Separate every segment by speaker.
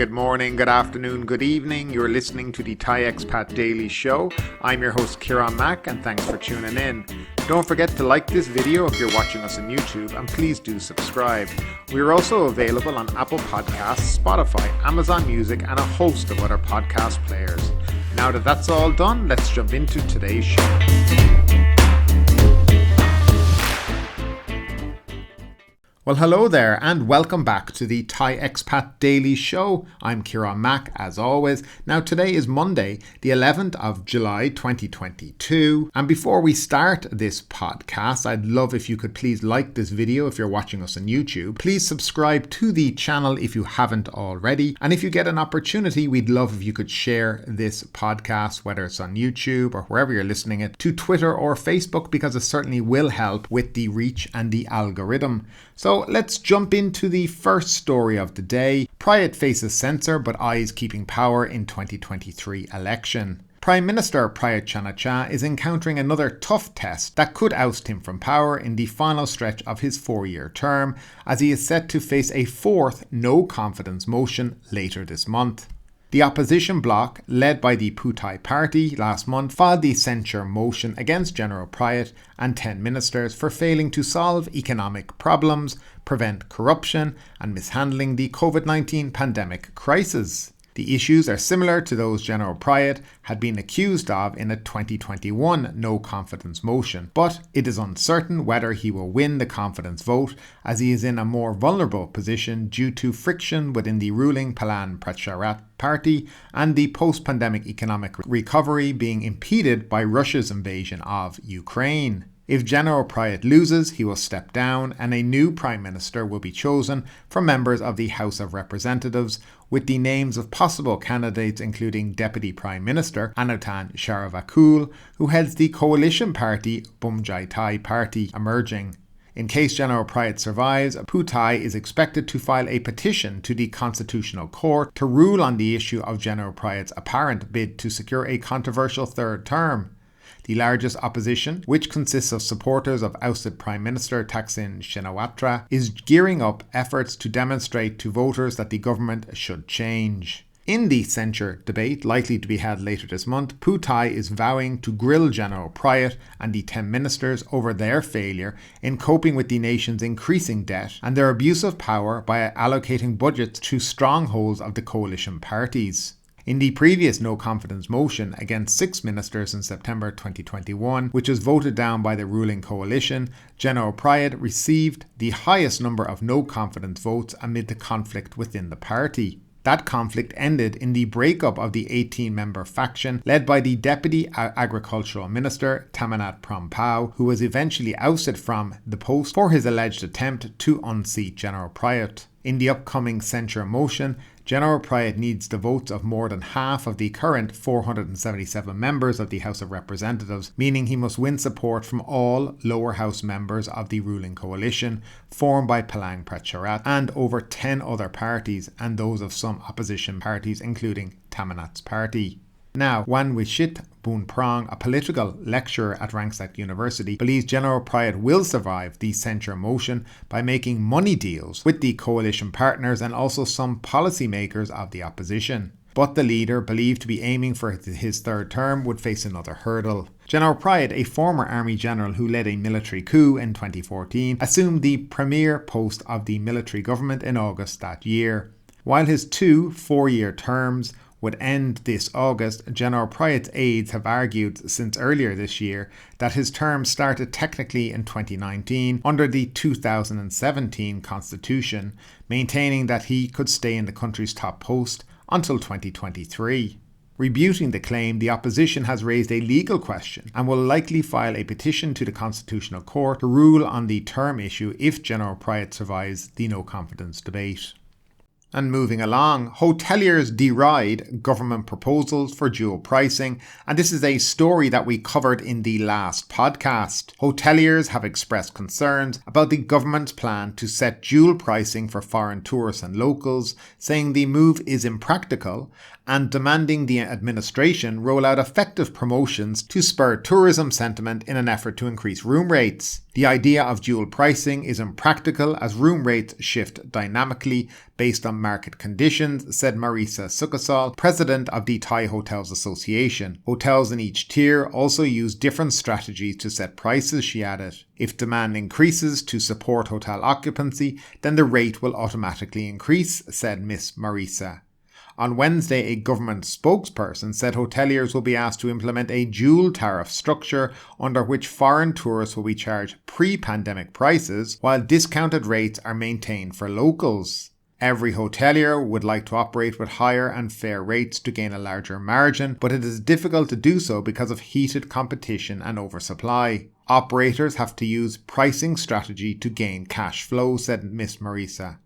Speaker 1: good morning, good afternoon, good evening. You're listening to the Thai Expat Daily Show. I'm your host Kieran Mack and thanks for tuning in. Don't forget to like this video if you're watching us on YouTube and please do subscribe. We're also available on Apple Podcasts, Spotify, Amazon Music and a host of other podcast players. Now that that's all done, let's jump into today's show. Well, hello there and welcome back to the Thai Expat Daily Show. I'm Kieran Mack as always. Now today is Monday, the 11th of July 2022. And before we start this podcast, I'd love if you could please like this video if you're watching us on YouTube. Please subscribe to the channel if you haven't already. And if you get an opportunity, we'd love if you could share this podcast, whether it's on YouTube or wherever you're listening it, to Twitter or Facebook, because it certainly will help with the reach and the algorithm. So let's jump into the first story of the day. Prayut faces censor but eyes keeping power in 2023 election. Prime Minister Prayut Chan-o-cha is encountering another tough test that could oust him from power in the final stretch of his 4-year term, as he is set to face a fourth no-confidence motion later this month. The opposition bloc, led by the Pheu Thai party last month, filed the censure motion against General Prayut and 10 ministers for failing to solve economic problems, prevent corruption and mishandling the COVID-19 pandemic crisis. The issues are similar to those General Prayut had been accused of in a 2021 no-confidence motion, but it is uncertain whether he will win the confidence vote, as he is in a more vulnerable position due to friction within the ruling Palang Pracharat party and the post-pandemic economic recovery being impeded by Russia's invasion of Ukraine. If General Prayut loses, he will step down and a new Prime Minister will be chosen from members of the House of Representatives, with the names of possible candidates including Deputy Prime Minister Anutin Charnvirakul, who heads the coalition party Bumjai Thai Party, emerging. In case General Prayut survives, Pheu Thai is expected to file a petition to the Constitutional Court to rule on the issue of General Prayut's apparent bid to secure a controversial third term. The largest opposition, which consists of supporters of ousted Prime Minister Thaksin Shinawatra, is gearing up efforts to demonstrate to voters that the government should change. In the censure debate, likely to be held later this month, Pheu Thai is vowing to grill General Prayut and the 10 ministers over their failure in coping with the nation's increasing debt and their abuse of power by allocating budgets to strongholds of the coalition parties. In the previous no-confidence motion against 6 ministers in September 2021, which was voted down by the ruling coalition, General Prayut received the highest number of no-confidence votes amid the conflict within the party. That conflict ended in the breakup of the 18-member faction led by the Deputy Agricultural Minister Tamanat Prompao, who was eventually ousted from the post for his alleged attempt to unseat General Prayut. In the upcoming censure motion, General Prayut needs the votes of more than half of the current 477 members of the House of Representatives, meaning he must win support from all lower house members of the ruling coalition formed by Palang Pracharat and over 10 other parties and those of some opposition parties including Tamanat's party. Now, Wan Wishit Boonprong, a political lecturer at Rangsit University, believes General Prayut will survive the censure motion by making money deals with the coalition partners and also some policymakers of the opposition. But the leader, believed to be aiming for his third term, would face another hurdle. General Prayut, a former army general who led a military coup in 2014, assumed the premier post of the military government in August that year. While his 2 4-year terms would end this August, General Prayut's aides have argued since earlier this year that his term started technically in 2019 under the 2017 constitution, maintaining that he could stay in the country's top post until 2023. Rebuting the claim, the opposition has raised a legal question and will likely file a petition to the Constitutional Court to rule on the term issue if General Prayut survives the no-confidence debate. And moving along, hoteliers deride government proposals for dual pricing, and this is a story that we covered in the last podcast. Hoteliers have expressed concerns about the government's plan to set dual pricing for foreign tourists and locals, saying the move is impractical and demanding the administration roll out effective promotions to spur tourism sentiment in an effort to increase room rates. The idea of dual pricing is impractical as room rates shift dynamically based on market conditions, said Marisa Sukasal, president of the Thai Hotels Association. Hotels in each tier also use different strategies to set prices, she added. If demand increases to support hotel occupancy, then the rate will automatically increase, said Miss Marisa. On Wednesday, a government spokesperson said hoteliers will be asked to implement a dual tariff structure under which foreign tourists will be charged pre-pandemic prices while discounted rates are maintained for locals. Every hotelier would like to operate with higher and fair rates to gain a larger margin, but it is difficult to do so because of heated competition and oversupply. Operators have to use pricing strategy to gain cash flow, said Ms. Marisa.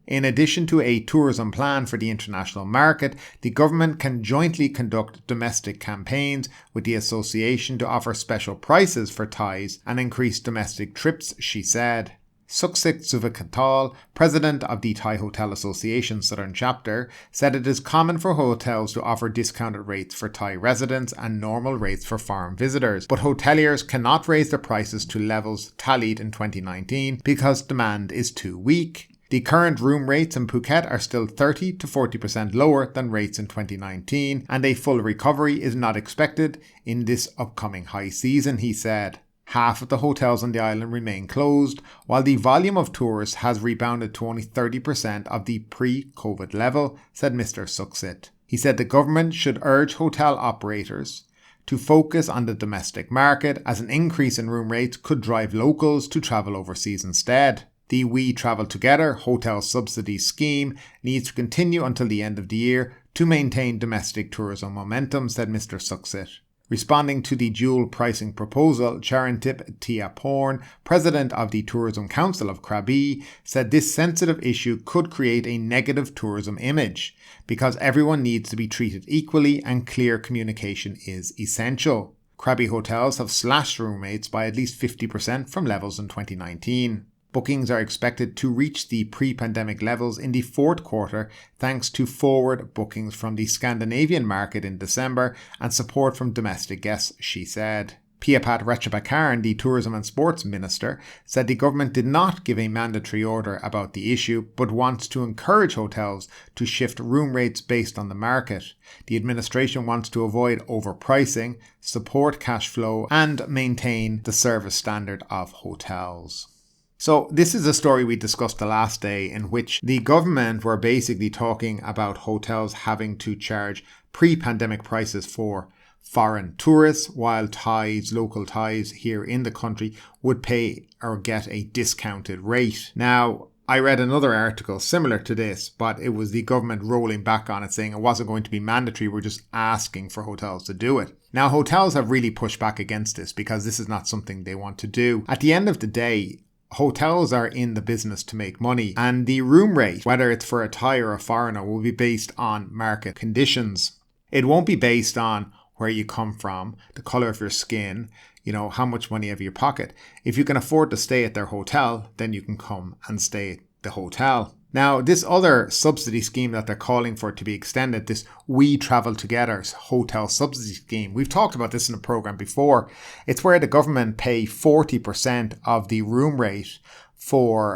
Speaker 1: In addition to a tourism plan for the international market, the government can jointly conduct domestic campaigns with the association to offer special prices for Thais and increase domestic trips, she said. Suksit Suvakatal, president of the Thai Hotel Association Southern Chapter, said it is common for hotels to offer discounted rates for Thai residents and normal rates for foreign visitors, but hoteliers cannot raise their prices to levels tallied in 2019 because demand is too weak. The current room rates in Phuket are still 30 to 40% lower than rates in 2019, and a full recovery is not expected in this upcoming high season, he said. Half of the hotels on the island remain closed, while the volume of tourists has rebounded to only 30% of the pre-COVID level, said Mr. Suksit. He said the government should urge hotel operators to focus on the domestic market, as an increase in room rates could drive locals to travel overseas instead. The We Travel Together hotel subsidy scheme needs to continue until the end of the year to maintain domestic tourism momentum, said Mr. Suksit. Responding to the dual pricing proposal, Charantip Tiaporn, president of the Tourism Council of Krabi, said this sensitive issue could create a negative tourism image because everyone needs to be treated equally and clear communication is essential. Krabi hotels have slashed room rates by at least 50% from levels in 2019. Bookings are expected to reach the pre-pandemic levels in the fourth quarter thanks to forward bookings from the Scandinavian market in December and support from domestic guests, she said. Piyapat Ratchabakaran, the Tourism and Sports Minister, said the government did not give a mandatory order about the issue but wants to encourage hotels to shift room rates based on the market. The administration wants to avoid overpricing, support cash flow and maintain the service standard of hotels. So this is a story we discussed the last day in which the government were basically talking about hotels having to charge pre-pandemic prices for foreign tourists while Thais, local Thais here in the country would pay or get a discounted rate. Now, I read another article similar to this, but it was the government rolling back on it saying it wasn't going to be mandatory, we're just asking for hotels to do it. Now, hotels have really pushed back against this because this is not something they want to do. At the end of the day, hotels are in the business to make money, and the room rate, whether it's for a Thai or a foreigner, will be based on market conditions. It won't be based on where you come from, the colour of your skin, how much money you have in your pocket. If you can afford to stay at their hotel, then you can come and stay at the hotel. Now, this other subsidy scheme that they're calling for to be extended, this We Travel Together hotel subsidy scheme, we've talked about this in the programme before. It's where the government pay 40% of the room rate for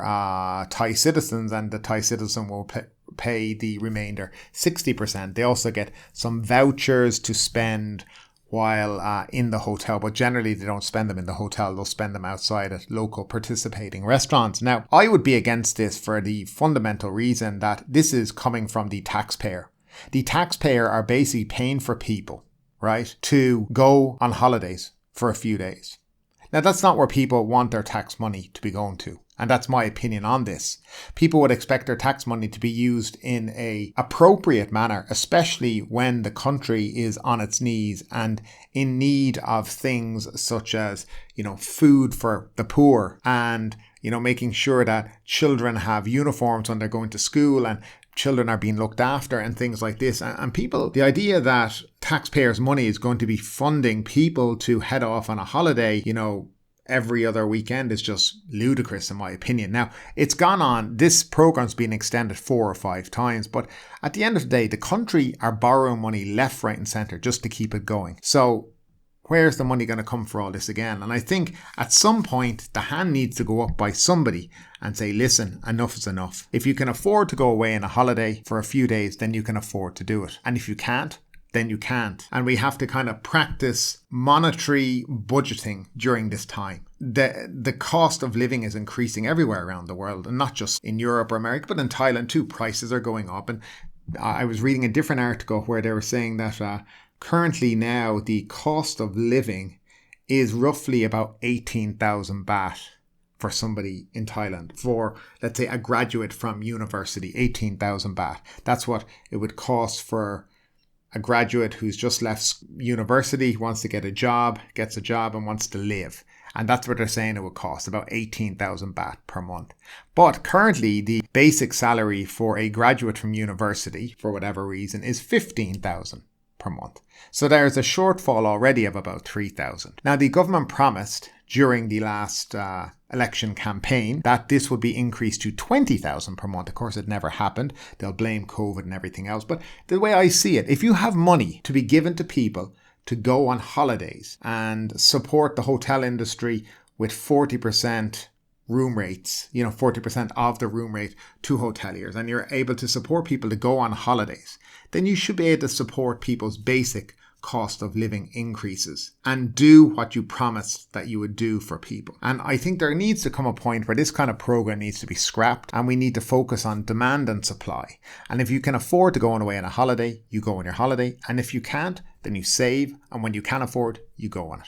Speaker 1: Thai citizens, and the Thai citizen will pay the remainder 60%. They also get some vouchers to spend while in the hotel, but generally they don't spend them in the hotel, they'll spend them outside at local participating restaurants. Now, I would be against this for the fundamental reason that this is coming from the taxpayer. The taxpayer are basically paying for people, right, to go on holidays for a few days. Now, that's not where people want their tax money to be going to. And that's my opinion on this. People would expect their tax money to be used in an appropriate manner, especially when the country is on its knees and in need of things such as, food for the poor and, making sure that children have uniforms when they're going to school and children are being looked after and things like this. And people, the idea that taxpayers' money is going to be funding people to head off on a holiday, every other weekend is just ludicrous in my opinion. Now, it's gone on, this program's been extended 4 or 5 times, but at the end of the day, the country are borrowing money left, right and centre just to keep it going. So where's the money going to come for all this again? And I think at some point the hand needs to go up by somebody and say, listen, enough is enough. If you can afford to go away on a holiday for a few days, then you can afford to do it. And if you can't, then you can't. And we have to kind of practice monetary budgeting during this time. The cost of living is increasing everywhere around the world, and not just in Europe or America, but in Thailand too. Prices are going up. And I was reading a different article where they were saying that currently now the cost of living is roughly about 18,000 baht for somebody in Thailand. For, let's say, a graduate from university, 18,000 baht. That's what it would cost for a graduate who's just left university, wants to get a job, gets a job and wants to live. And that's what they're saying it would cost, about 18,000 baht per month. But currently, the basic salary for a graduate from university, for whatever reason, is 15,000 per month. So there's a shortfall already of about 3,000. Now, the government promised during the last election campaign that this would be increased to 20,000 per month. Of course, it never happened. They'll blame COVID and everything else. But the way I see it, if you have money to be given to people to go on holidays and support the hotel industry with 40% room rates, 40% of the room rate to hoteliers, and you're able to support people to go on holidays, then you should be able to support people's basic cost of living increases and do what you promised that you would do for people. And I think there needs to come a point where this kind of program needs to be scrapped, and we need to focus on demand and supply. And if you can afford to go on away on a holiday, you go on your holiday. And if you can't, then you save. And when you can afford, you go on it.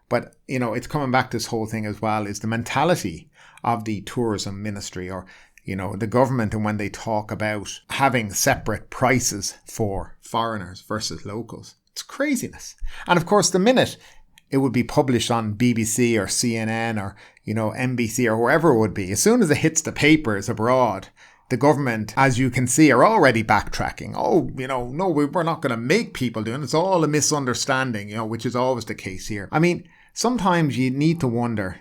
Speaker 1: But, it's coming back to this whole thing as well, is the mentality of the tourism ministry or the government, and when they talk about having separate prices for foreigners versus locals. It's craziness. And of course, the minute it would be published on BBC or CNN or, NBC or wherever it would be, as soon as it hits the papers abroad, the government, as you can see, are already backtracking. No, we're not going to make people do it. It's all a misunderstanding, which is always the case here. I mean, sometimes you need to wonder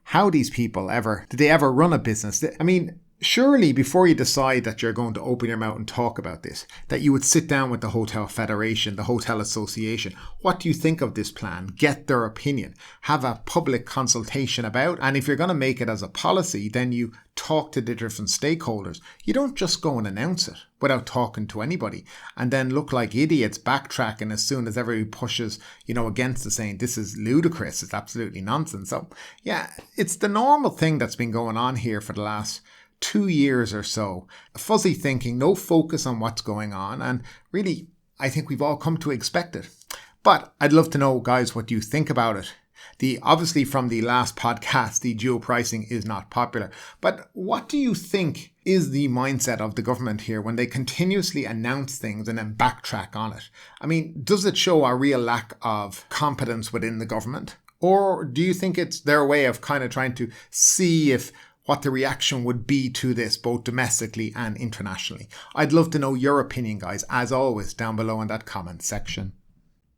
Speaker 1: how these people did they ever run a business? I mean, surely before you decide that you're going to open your mouth and talk about this, that you would sit down with the Hotel Federation, the Hotel Association. What do you think of this plan? Get their opinion. Have a public consultation about. And if you're going to make it as a policy, then you talk to the different stakeholders. You don't just go and announce it without talking to anybody and then look like idiots backtracking as soon as everybody pushes, against it, saying this is ludicrous. It's absolutely nonsense. So yeah, it's the normal thing that's been going on here for the last 2 years or so. Fuzzy thinking, no focus on what's going on, and really I think we've all come to expect it. But I'd love to know, guys, what you think about it. Obviously from the last podcast, the dual pricing is not popular, but what do you think is the mindset of the government here when they continuously announce things and then backtrack on it? I mean, does it show a real lack of competence within the government? Or do you think it's their way of kind of trying to see what the reaction would be to this, both domestically and internationally? I'd love to know your opinion, guys, as always, down below in that comment section.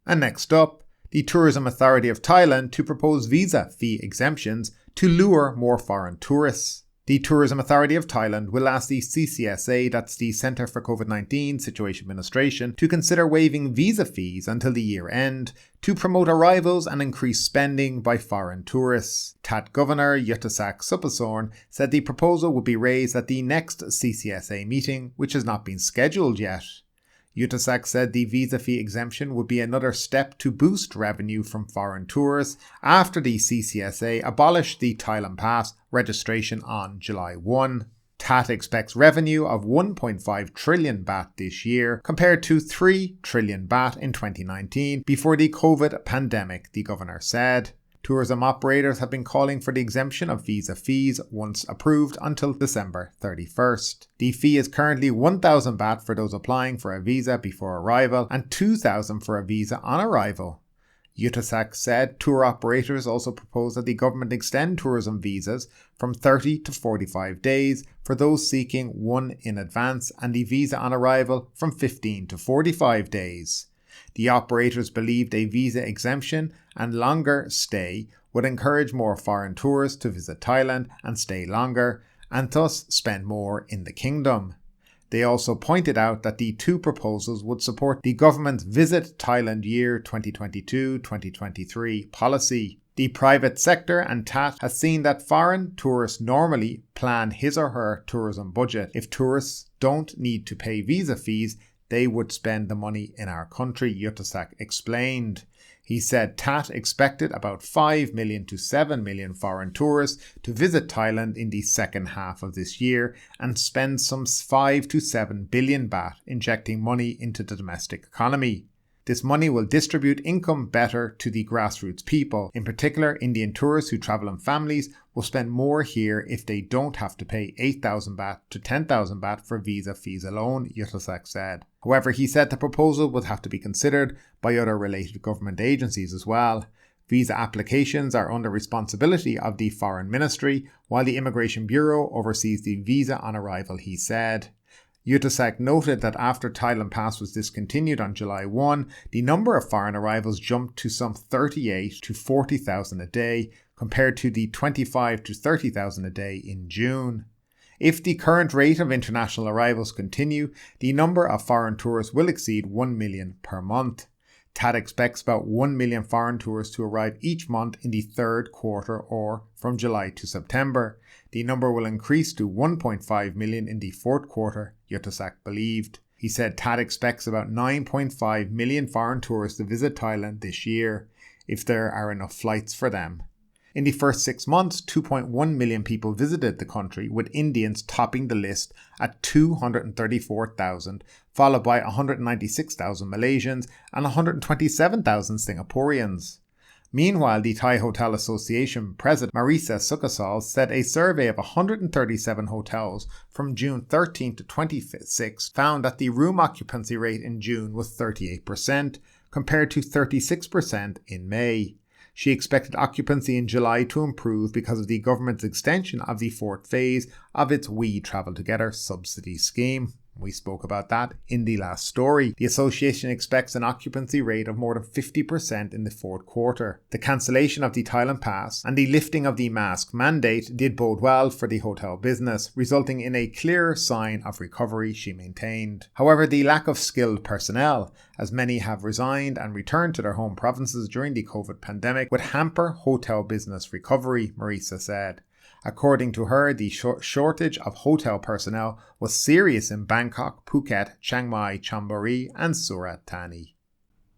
Speaker 1: And next up, the Tourism Authority of Thailand to propose visa fee exemptions to lure more foreign tourists. The Tourism Authority of Thailand will ask the CCSA, that's the Centre for COVID-19 Situation Administration, to consider waiving visa fees until the year end to promote arrivals and increase spending by foreign tourists. TAT Governor Yuttasak Supasorn said the proposal would be raised at the next CCSA meeting, which has not been scheduled yet. Yuttasak said the visa fee exemption would be another step to boost revenue from foreign tourists after the CCSA abolished the Thailand Pass registration on July 1. TAT expects revenue of 1.5 trillion baht this year compared to 3 trillion baht in 2019 before the COVID pandemic, the governor said. Tourism operators have been calling for the exemption of visa fees once approved until December 31st. The fee is currently 1,000 baht for those applying for a visa before arrival and 2,000 for a visa on arrival. Yuttasak said tour operators also propose that the government extend tourism visas from 30 to 45 days for those seeking one in advance and the visa on arrival from 15 to 45 days. The operators believed a visa exemption and longer stay would encourage more foreign tourists to visit Thailand and stay longer, and thus spend more in the kingdom. They also pointed out that the two proposals would support the government's Visit Thailand Year 2022-2023 policy. The private sector and TAT has seen that foreign tourists normally plan his or her tourism budget. If tourists don't need to pay visa fees, they would spend the money in our country, Yuttasak explained. He said TAT expected about 5 million to 7 million foreign tourists to visit Thailand in the second half of this year and spend some 5 to 7 billion baht injecting money into the domestic economy. This money will distribute income better to the grassroots people. In particular, Indian tourists who travel in families will spend more here if they don't have to pay 8,000 baht to 10,000 baht for visa fees alone, Yuttasak said. However, he said the proposal would have to be considered by other related government agencies as well. Visa applications are under responsibility of the Foreign Ministry, while the Immigration Bureau oversees the visa on arrival, he said. Yuttasak noted that after Thailand Pass was discontinued on July 1, the number of foreign arrivals jumped to some 38 to 40,000 a day, compared to the 25 to 30,000 a day in June. If the current rate of international arrivals continue, the number of foreign tourists will exceed 1 million per month. TAT expects about 1 million foreign tourists to arrive each month in the third quarter or from July to September. The number will increase to 1.5 million in the fourth quarter, Yuttasak believed. He said TAT expects about 9.5 million foreign tourists to visit Thailand this year, if there are enough flights for them. In the first 6 months, 2.1 million people visited the country, with Indians topping the list at 234,000, followed by 196,000 Malaysians and 127,000 Singaporeans. Meanwhile, the Thai Hotel Association President Marisa Sukasal said a survey of 137 hotels from June 13 to 26 found that the room occupancy rate in June was 38%, compared to 36% in May. She expected occupancy in July to improve because of the government's extension of the fourth phase of its We Travel Together subsidy scheme. We spoke about that in the last story. The association expects an occupancy rate of more than 50% in the fourth quarter. The cancellation of the Thailand Pass and the lifting of the mask mandate did bode well for the hotel business, resulting in a clear sign of recovery, she maintained. However, the lack of skilled personnel, as many have resigned and returned to their home provinces during the COVID pandemic, would hamper hotel business recovery, Marisa said. According to her, the shortage of hotel personnel was serious in Bangkok, Phuket, Chiang Mai, Chonburi and Surat Thani.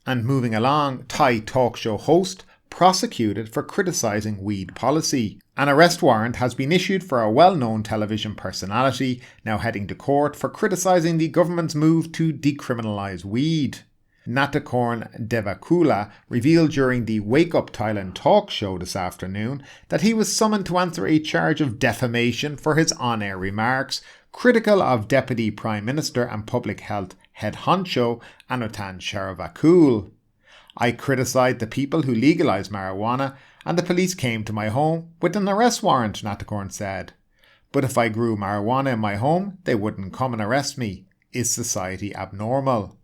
Speaker 1: And moving along, Thai talk show host prosecuted for criticising weed policy. An arrest warrant has been issued for a well-known television personality, now heading to court for criticising the government's move to decriminalise weed. Natakorn Devakula revealed during the Wake Up Thailand talk show this afternoon that he was summoned to answer a charge of defamation for his on-air remarks critical of Deputy Prime Minister and Public Health Head Honcho Anutin Charnvirakul. I criticised the people who legalised marijuana and the police came to my home with an arrest warrant, Natakorn said. But if I grew marijuana in my home, they wouldn't come and arrest me. Is society abnormal?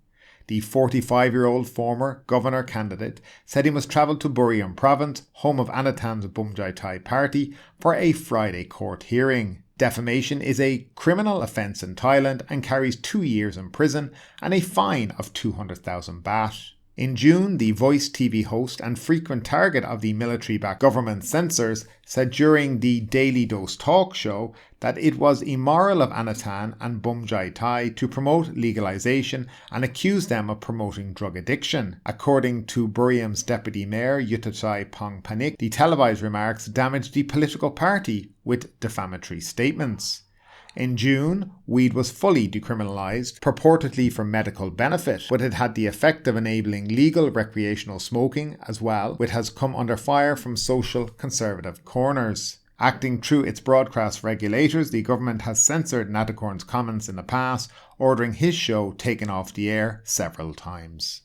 Speaker 1: The 45-year-old former governor candidate said he must travel to Buriram province, home of Anutin's Bumjai Thai party, for a Friday court hearing. Defamation is a criminal offence in Thailand and carries 2 years in prison and a fine of 200,000 baht. In June, the Voice TV host and frequent target of the military-backed government censors said during the Daily Dose talk show that it was immoral of Anutin and Bumjai Thai to promote legalisation and accused them of promoting drug addiction. According to Buriram's deputy mayor Yuttachai Pongpanik, the televised remarks damaged the political party with defamatory statements. In June, weed was fully decriminalised, purportedly for medical benefit, but it had the effect of enabling legal recreational smoking as well, which has come under fire from social conservative corners. Acting through its broadcast regulators, the government has censored Natakorn's comments in the past, ordering his show taken off the air several times.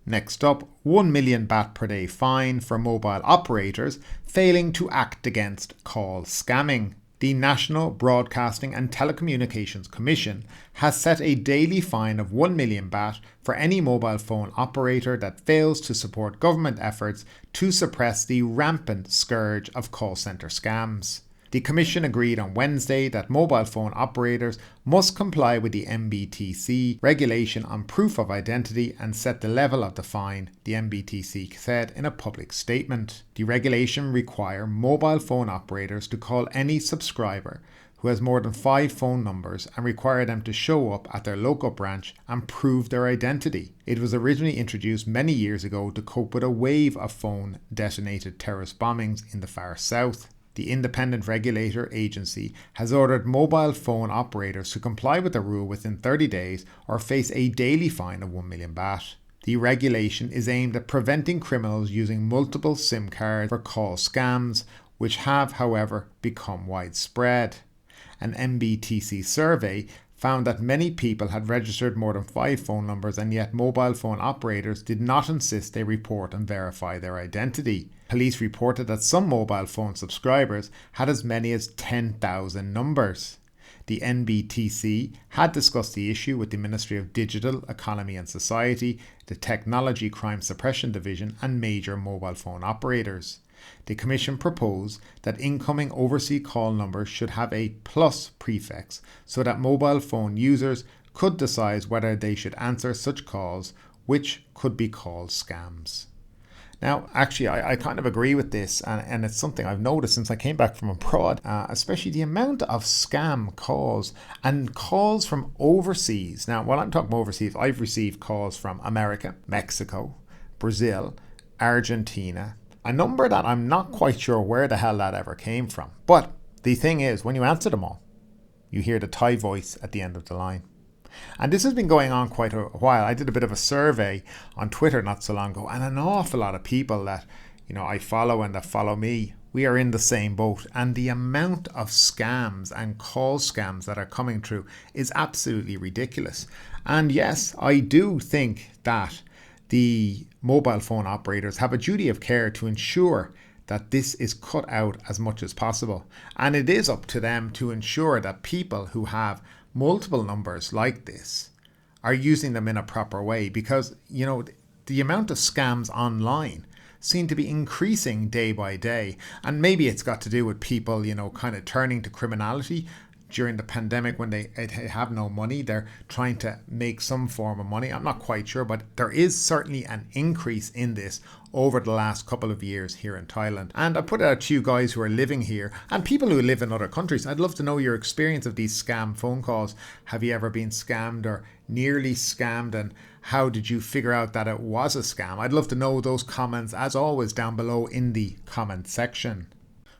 Speaker 1: Next up, 1 million baht per day fine for mobile operators failing to act against call scamming. The National Broadcasting and Telecommunications Commission has set a daily fine of 1 million baht for any mobile phone operator that fails to support government efforts to suppress the rampant scourge of call centre scams. The Commission agreed on Wednesday that mobile phone operators must comply with the MBTC regulation on proof of identity and set the level of the fine, the MBTC said in a public statement. The regulation requires mobile phone operators to call any subscriber who has more than 5 phone numbers and require them to show up at their local branch and prove their identity. It was originally introduced many years ago to cope with a wave of phone-detonated terrorist bombings in the far south. The independent regulator agency has ordered mobile phone operators to comply with the rule within 30 days or face a daily fine of 1 million baht. The regulation is aimed at preventing criminals using multiple SIM cards for call scams, which have, however, become widespread. An MBTC survey found that many people had registered more than 5 phone numbers, and yet mobile phone operators did not insist they report and verify their identity. Police reported that some mobile phone subscribers had as many as 10,000 numbers. The NBTC had discussed the issue with the Ministry of Digital Economy and Society, the Technology Crime Suppression Division, and major mobile phone operators. The Commission proposed that incoming overseas call numbers should have a plus prefix so that mobile phone users could decide whether they should answer such calls, which could be called scams. Now, actually, I kind of agree with this, and it's something I've noticed since I came back from abroad, especially the amount of scam calls and calls from overseas. Now, when I'm talking overseas, I've received calls from America, Mexico, Brazil, Argentina, a number that I'm not quite sure where the hell that ever came from. But the thing is, when you answer them all, you hear the Thai voice at the end of the line. And this has been going on quite a while. I did a bit of a survey on Twitter not so long ago, and an awful lot of people that I follow and that follow me, we are in the same boat. And the amount of scams and call scams that are coming through is absolutely ridiculous. And yes, I do think that the mobile phone operators have a duty of care to ensure that this is cut out as much as possible. And it is up to them to ensure that people who have multiple numbers like this are using them in a proper way, because the amount of scams online seem to be increasing day by day. And maybe it's got to do with people kind of turning to criminality during the pandemic when they have no money. They're trying to make some form of money. I'm not quite sure, but there is certainly an increase in this over the last couple of years here in Thailand. And I put it out to you guys who are living here and people who live in other countries. I'd love to know your experience of these scam phone calls. Have you ever been scammed or nearly scammed, and how did you figure out that it was a scam? I'd love to know those comments, as always, down below in the comment section.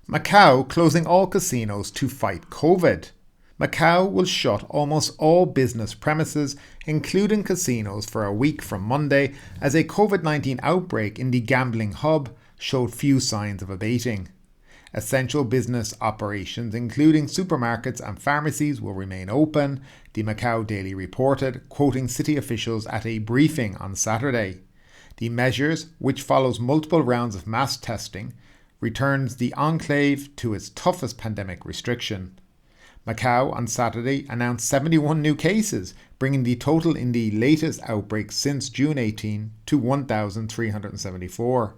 Speaker 1: Macau closing all casinos to fight COVID. Macau will shut almost all business premises, including casinos, for a week from Monday, as a COVID-19 outbreak in the gambling hub showed few signs of abating. Essential business operations, including supermarkets and pharmacies, will remain open, the Macau Daily reported, quoting city officials at a briefing on Saturday. The measures, which follows multiple rounds of mass testing, returns the enclave to its toughest pandemic restriction. Macau on Saturday announced 71 new cases, bringing the total in the latest outbreak since June 18 to 1,374.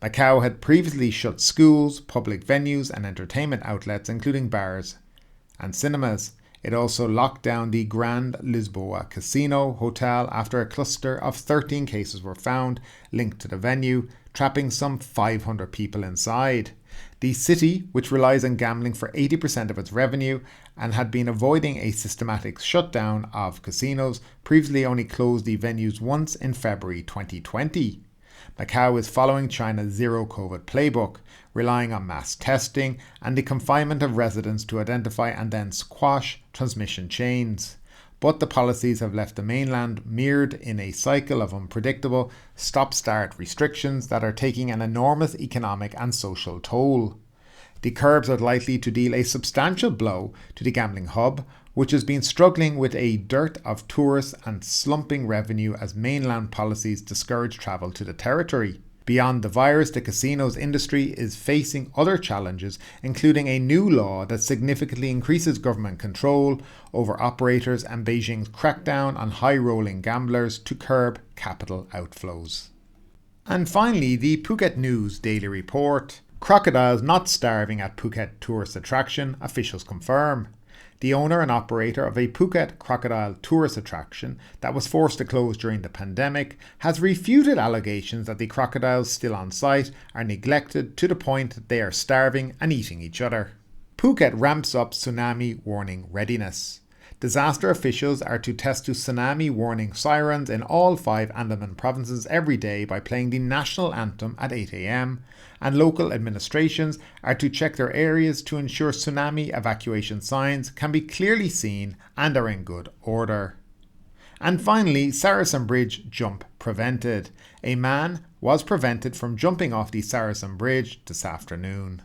Speaker 1: Macau had previously shut schools, public venues and entertainment outlets, including bars and cinemas. It also locked down the Grand Lisboa Casino Hotel after a cluster of 13 cases were found linked to the venue, trapping some 500 people inside. The city, which relies on gambling for 80% of its revenue and had been avoiding a systematic shutdown of casinos, previously only closed the venues once in February 2020. Macau is following China's zero-COVID playbook, relying on mass testing and the confinement of residents to identify and then squash transmission chains. But the policies have left the mainland mired in a cycle of unpredictable stop-start restrictions that are taking an enormous economic and social toll. The curbs are likely to deal a substantial blow to the gambling hub, which has been struggling with a dearth of tourists and slumping revenue as mainland policies discourage travel to the territory. Beyond the virus, the casinos industry is facing other challenges, including a new law that significantly increases government control over operators and Beijing's crackdown on high-rolling gamblers to curb capital outflows. And finally, the Phuket News Daily Report. Crocodiles not starving at Phuket tourist attraction, officials confirm. The owner and operator of a Phuket crocodile tourist attraction that was forced to close during the pandemic has refuted allegations that the crocodiles still on site are neglected to the point that they are starving and eating each other. Phuket ramps up tsunami warning readiness. Disaster officials are to test to tsunami warning sirens in all 5 Andaman provinces every day by playing the national anthem at 8 a.m, and local administrations are to check their areas to ensure tsunami evacuation signs can be clearly seen and are in good order. And finally, Saracen Bridge jump prevented. A man was prevented from jumping off the Saracen Bridge this afternoon.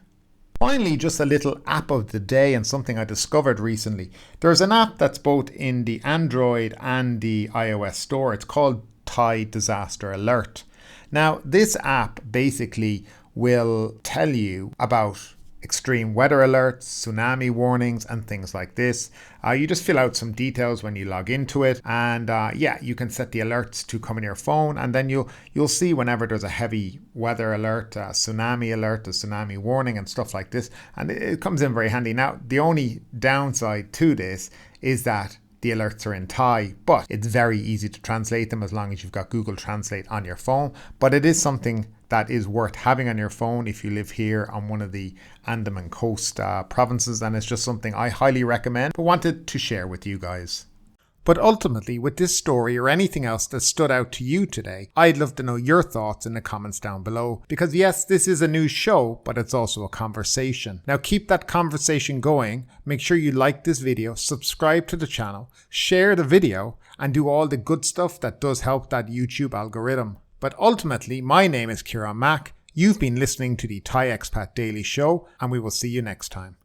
Speaker 1: Finally, just a little app of the day and something I discovered recently. There's an app that's both in the Android and the iOS store. It's called Thai Disaster Alert. Now, this app basically will tell you about extreme weather alerts, tsunami warnings, and things like this. You just fill out some details when you log into it, and you can set the alerts to come in your phone, and then you'll see whenever there's a heavy weather alert, a tsunami warning, and stuff like this, and it comes in very handy. Now, the only downside to this is that the alerts are in Thai, but it's very easy to translate them as long as you've got Google Translate on your phone. But it is something that is worth having on your phone if you live here on one of the Andaman Coast provinces, and it's just something I highly recommend, but wanted to share with you guys. But ultimately, with this story or anything else that stood out to you today, I'd love to know your thoughts in the comments down below. Because yes, this is a news show, but it's also a conversation. Now keep that conversation going. Make sure you like this video, subscribe to the channel, share the video, and do all the good stuff that does help that YouTube algorithm. But ultimately, my name is Kieran Mack. You've been listening to the Thai Expat Daily Show, and we will see you next time.